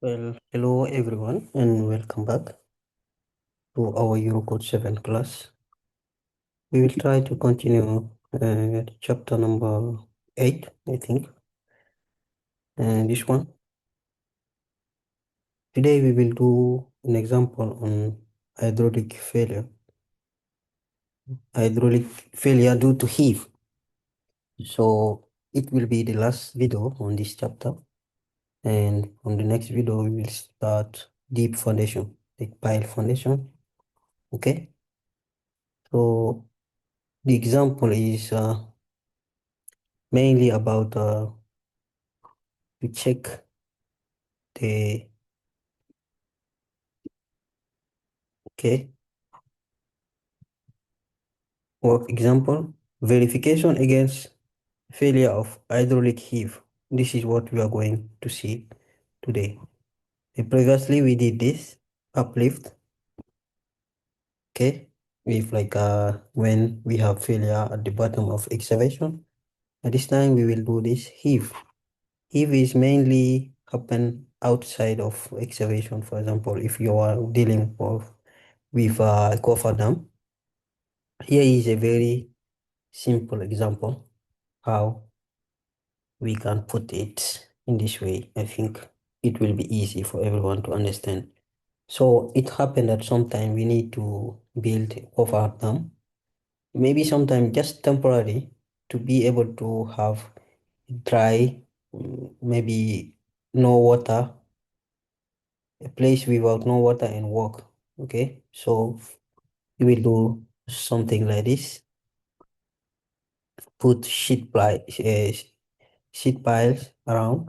Well, hello everyone, and welcome back to our Eurocode 7 class. We will try to continue chapter number 8, I think, and this one. Today we will do an example on hydraulic failure. Hydraulic failure due to heave. So it will be the last video on this chapter, and on the next video we will start deep foundation, like pile foundation. Okay. So the example is mainly about to check the okay work example verification against failure of hydraulic heave. This is what we are going to see today. Previously we did this uplift, okay, with like when we have failure at the bottom of excavation. At this time we will do this heave. Heave is mainly happen outside of excavation. For example, if you are dealing with a cofferdam. Here is a very simple example how we can put it in this way. I think it will be easy for everyone to understand. So it happened that sometime we need to build over them, maybe sometime just temporary, to be able to have dry, maybe no water, a place without no water and work. Okay, so we will do something like this. Put sheet piles around,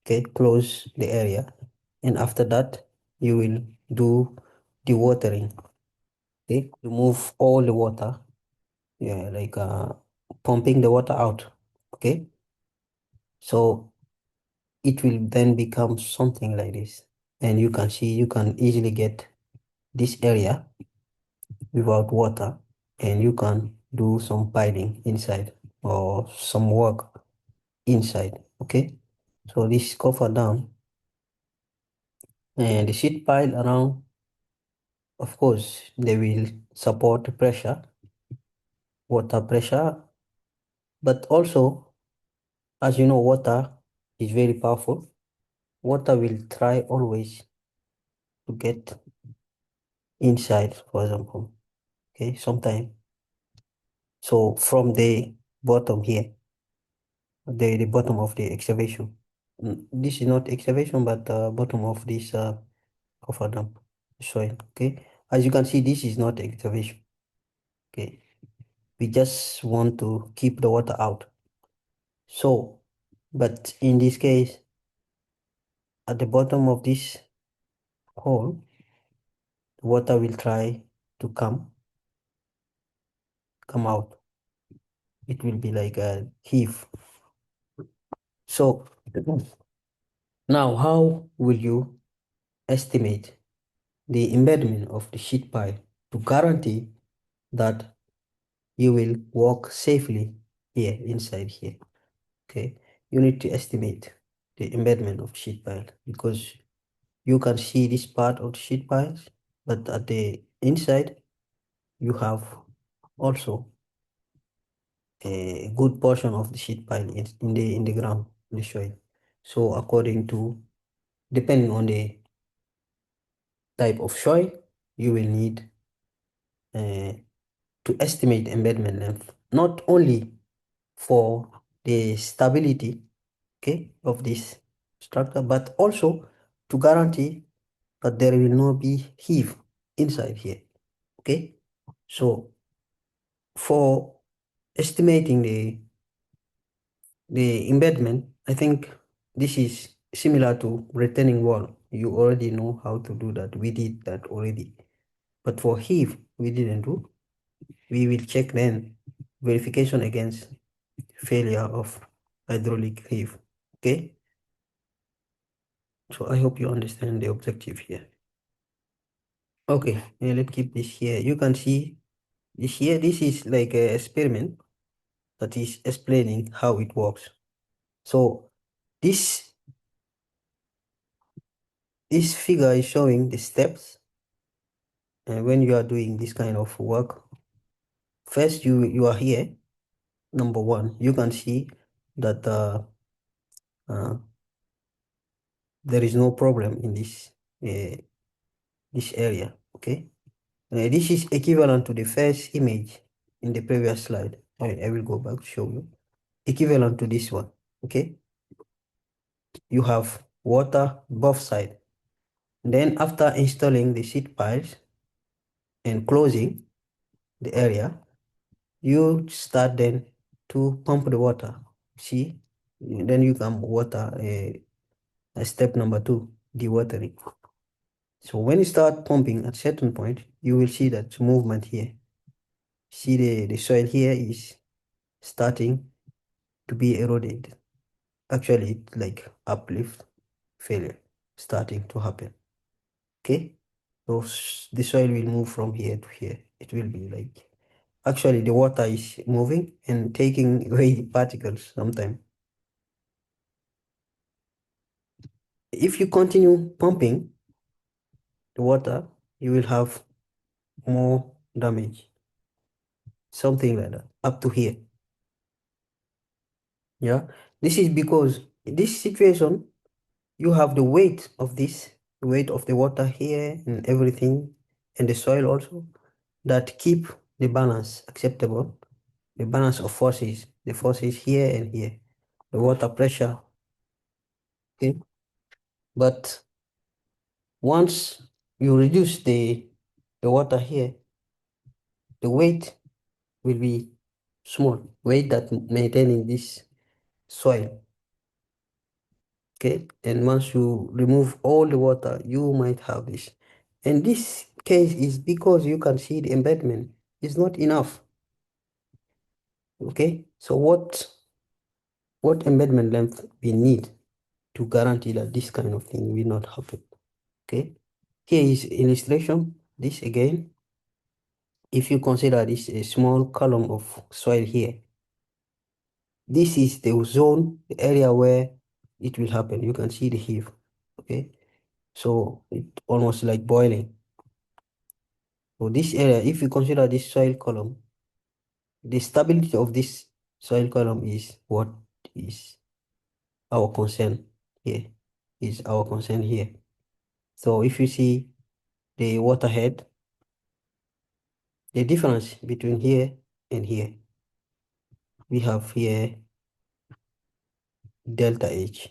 okay, close the area, and after that you will do the watering, okay, remove all the water, yeah, like pumping the water out, okay. So it will then become something like this, and you can see you can easily get this area without water, and you can do some piling inside or some work inside, okay. So this cover down and the sheet pile around, of course, they will support the pressure, water pressure, but also, as you know, water is very powerful. Water will try always to get inside, for example, okay, sometime. So from the bottom here, the bottom of the excavation. This is not excavation, but bottom of this cofferdam soil, okay. As you can see, this is not excavation, okay. We just want to keep the water out. So, but in this case, at the bottom of this hole, the water will try to come out. It will be like a heave. So now how will you estimate the embedment of the sheet pile to guarantee that you will walk safely here inside here? Okay, you need to estimate the embedment of sheet pile because you can see this part of the sheet piles, but at the inside you have also a good portion of the sheet pile in the ground, in the soil. So according to, depending on the type of soil, you will need to estimate embedment length, not only for the stability, okay, of this structure, but also to guarantee that there will not be heave inside here, okay. So for estimating the embedment, I think this is similar to retaining wall. You already know how to do that. We did that already. But for heave, we didn't do. We will check then verification against failure of hydraulic heave. Okay. So I hope you understand the objective here. Okay, let's keep this here. You can see this here. This is like an experiment that is explaining how it works. So this This figure is showing the steps. And when you are doing this kind of work, first you are here. Number one, you can see that uh, there is no problem in this area. Okay, this is equivalent to the first image in the previous slide. I will go back to show you. Equivalent to this one. Okay, you have water both sides. Then after installing the seed piles and closing the area, you start then to pump the water. See, then you can water step number 2, dewatering. So when you start pumping at certain point, you will see that movement here. See the soil here is starting to be eroded. Actually, it's like uplift failure starting to happen. Okay, so the soil will move from here to here. It will be like, actually the water is moving and taking away particles sometimes. If you continue pumping the water, you will have more damage, something like that, up to here. Yeah, this is because in this situation, you have the weight of this, the weight of the water here and everything, and the soil also, that keep the balance acceptable, the balance of forces, the forces here and here, the water pressure. Okay, but once you reduce the water here, the weight will be small, weight that maintaining this soil. Okay, and once you remove all the water, you might have this. And this case is because you can see the embedment is not enough. Okay, so what embedment length we need to guarantee that this kind of thing will not happen? Okay, here is illustration. This again, if you consider this a small column of soil here, this is the zone, the area where it will happen. You can see the heave. Okay, so it almost like boiling. So this area, if you consider this soil column, the stability of this soil column is what is our concern here, is our concern here. So if you see the waterhead, the difference between here and here, we have here delta H.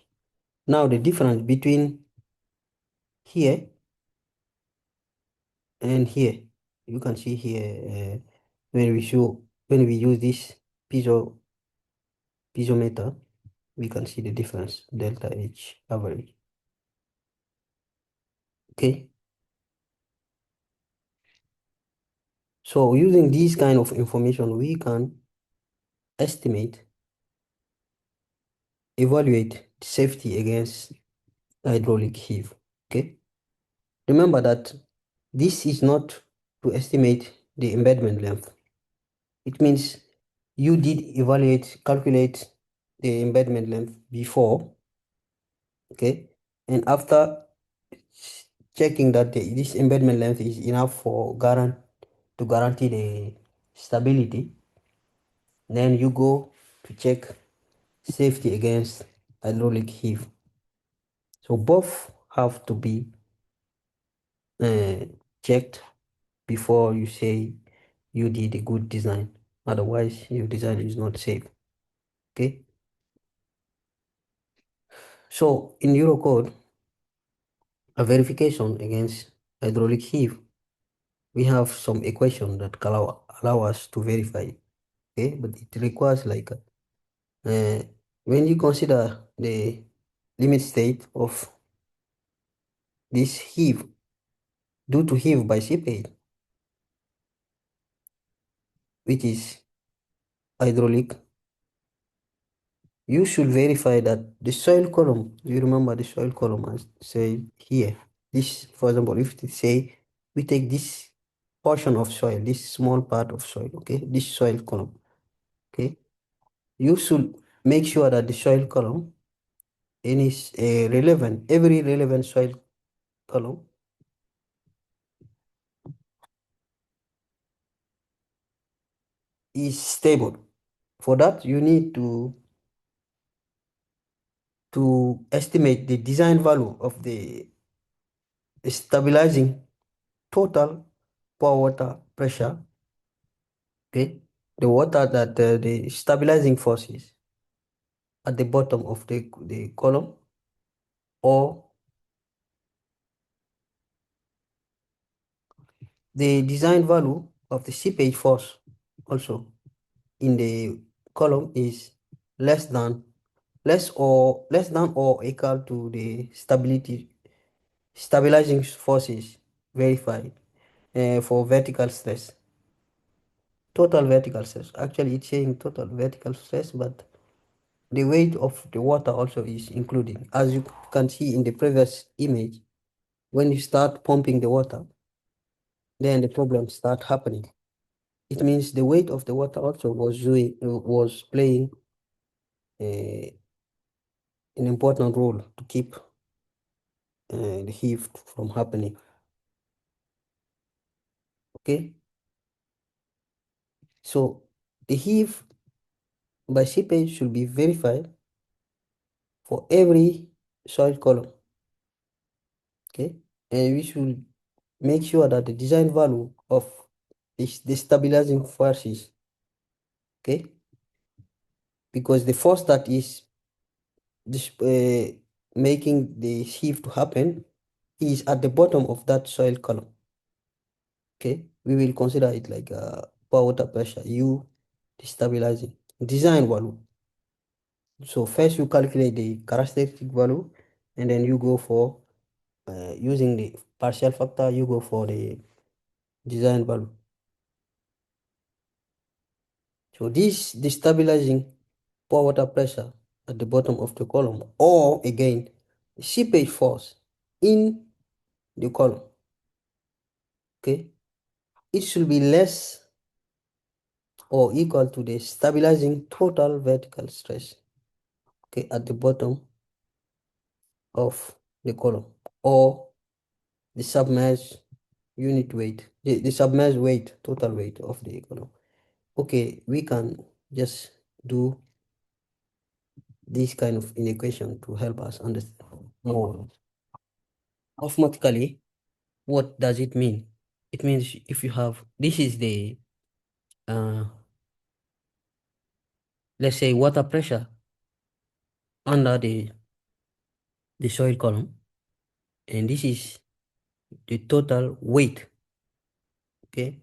Now the difference between here and here, you can see here when we use this piezometer, we can see the difference, delta H average. Okay. So using this kind of information, we can estimate, evaluate safety against hydraulic heave. Okay. Remember that this is not to estimate the embedment length. It means you did calculate the embedment length before, okay? And after checking that this embedment length is enough to guarantee the stability, then you go to check safety against hydraulic heave. So both have to be checked before you say you did a good design. Otherwise, your design is not safe. Okay. So in Eurocode, a verification against hydraulic heave, we have some equation that allow us to verify. Okay, but it requires like when you consider the limit state of this heave due to heave by seepage, which is hydraulic, you should verify that the soil column, you remember the soil column as say here, this, for example, if it say we take this portion of soil, this small part of soil, okay, this soil column, okay, you should make sure that the soil column is relevant, every relevant soil column is stable. For that, you need to estimate the design value of the stabilizing total pour water pressure, okay? The water that the stabilizing forces at the bottom of the column, or the design value of the seepage force also in the column is less than or equal to the stabilizing forces verified for vertical stress. Total vertical stress. Actually, it's saying total vertical stress, but the weight of the water also is included. As you can see in the previous image, when you start pumping the water, then the problems start happening. It means the weight of the water also was playing an important role to keep the heave from happening. Okay, so the heave by seepage should be verified for every soil column. Okay, and we should make sure that the design value of the stabilizing forces, okay, because the force that is this, making the heave to happen is at the bottom of that soil column. Okay, we will consider it like pour water pressure, U, the stabilizing design value. So first you calculate the characteristic value, and then you go for using the partial factor, you go for the design value. So this destabilizing pour water pressure at the bottom of the column, or again, seepage force in the column, okay, it should be less or equal to the stabilizing total vertical stress, okay, at the bottom of the column, or the submerged unit weight, the submerged weight, total weight of the column. Okay, we can just do this kind of inequation to help us understand more. Automatically, what does it mean? It means if you have, this is the, uh, let's say water pressure under the soil column, and this is the total weight, okay?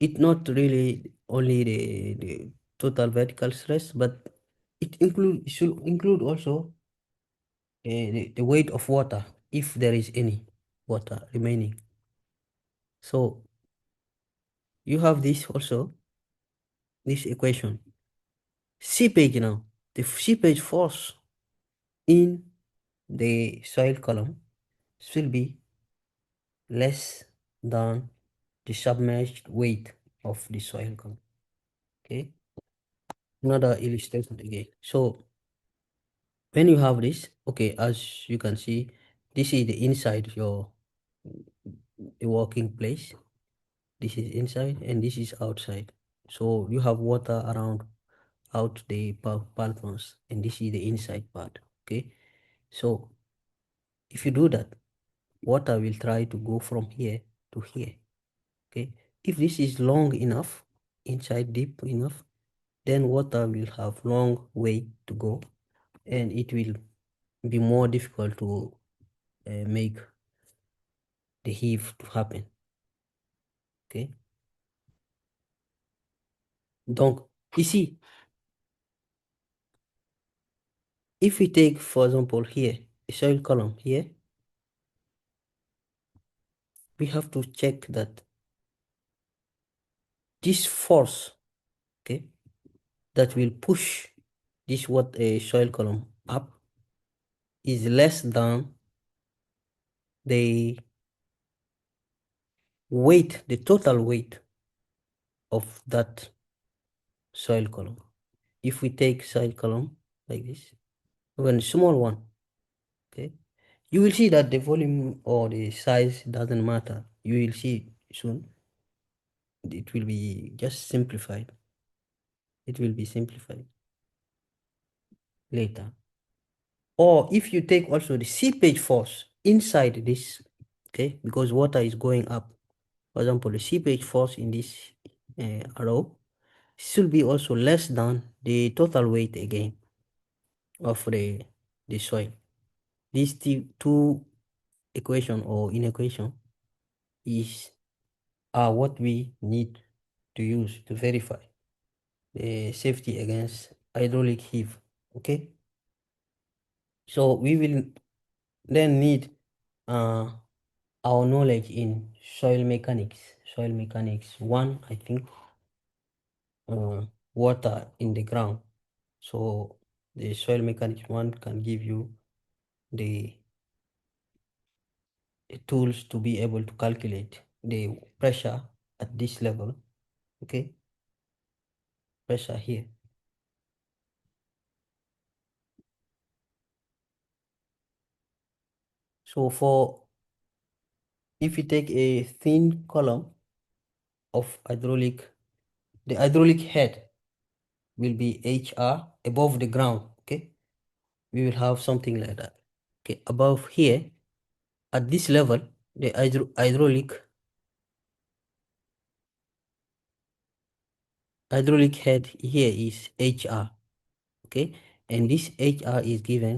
It's not really only the total vertical stress, but it should include also the weight of water, if there is any water remaining. So you have this also, this equation. Seepage now, the seepage force in the soil column will be less than the submerged weight of the soil column. Okay, another illustration again. So when you have this, okay, as you can see, this is the inside your the working place. This is inside and this is outside. So you have water around out the balconies, and this is the inside part. Okay, so if you do that, water will try to go from here to here. Okay, if this is long enough, inside deep enough, then water will have long way to go, and it will be more difficult to make the heave to happen. Okay, donc ici, if we take for example here a soil column here, we have to check that this force, okay, that will push this what a soil column up is less than the weight, the total weight of that soil column. If we take soil column like this, when small one, okay, You will see that the volume or the size doesn't matter. You will see soon. It will be just simplified. It will be simplified later. Or if you take also the seepage force inside this, okay, because water is going up. For example, the seepage force in this arrow should be also less than the total weight again of the soil. These two equation or inequation are what we need to use to verify the safety against hydraulic heave. Okay, so we will then need our knowledge in soil mechanics. Soil mechanics one, I think, water in the ground. So the soil mechanics one can give you the tools to be able to calculate the pressure at this level. Okay, pressure here. So if you take a thin column of the hydraulic head will be HR above the ground. Okay, we will have something like that. Okay, above here at this level, the hydraulic head here is HR. Okay, and this HR is given